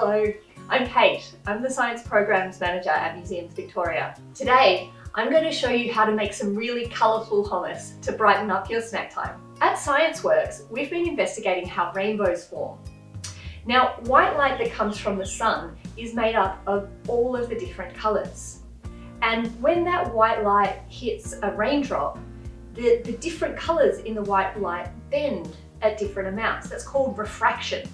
Hello, I'm Kate. I'm the Science Programs Manager at Museums Victoria. Today, I'm going to show you how to make some really colourful hummus to brighten up your snack time. At ScienceWorks, we've been investigating how rainbows form. Now, white light that comes from the sun is made up of all of the different colours. And when that white light hits a raindrop, the different colours in the white light bend at different amounts. That's called refraction.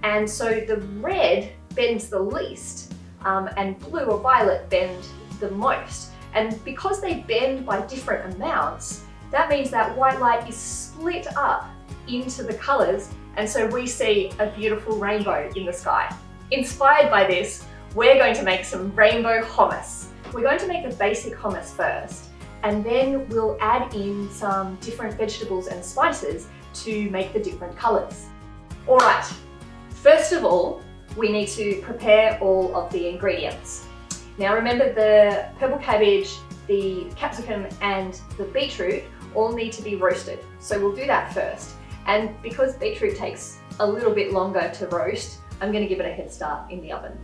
And so the red bends the least, and blue or violet bend the most. And because they bend by different amounts, that means that white light is split up into the colours, and so we see a beautiful rainbow in the sky. Inspired by this, we're going to make some rainbow hummus. We're going to make the basic hummus first, and then we'll add in some different vegetables and spices to make the different colours. All right, first of all, we need to prepare all of the ingredients. Now remember, the purple cabbage, the capsicum and the beetroot all need to be roasted. So we'll do that first. And because beetroot takes a little bit longer to roast, I'm going to give it a head start in the oven.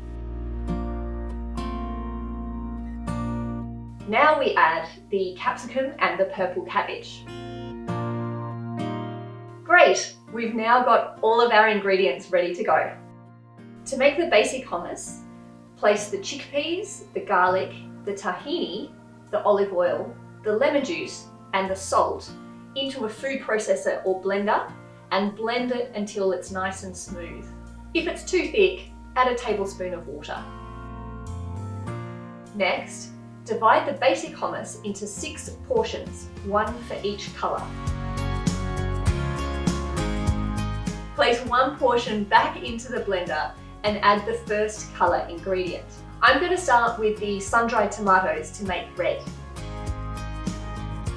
Now we add the capsicum and the purple cabbage. Great, we've now got all of our ingredients ready to go. To make the basic hummus, place the chickpeas, the garlic, the tahini, the olive oil, the lemon juice and the salt into a food processor or blender and blend it until it's nice and smooth. If it's too thick, add a tablespoon of water. Next, divide the basic hummus into 6 portions, 1 for each colour. Place 1 portion back into the blender and add the first colour ingredient. I'm going to start with the sun-dried tomatoes to make red.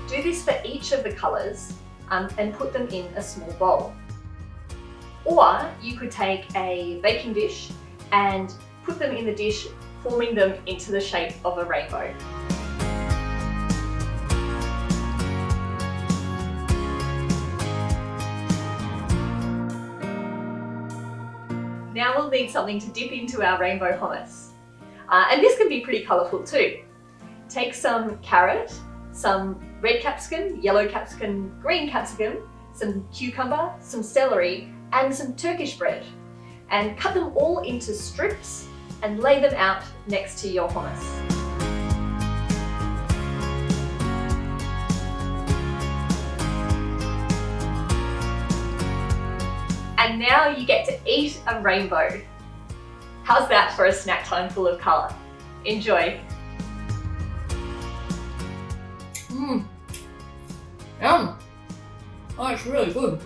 Do this for each of the colours and put them in a small bowl. Or you could take a baking dish and put them in the dish, forming them into the shape of a rainbow. Now we'll need something to dip into our rainbow hummus. And this can be pretty colourful too. Take some carrot, some red capsicum, yellow capsicum, green capsicum, some cucumber, some celery, and some Turkish bread. And cut them all into strips and lay them out next to your hummus. And now you get to eat a rainbow. How's that for a snack time full of colour? Enjoy. Yum! Oh, it's really good.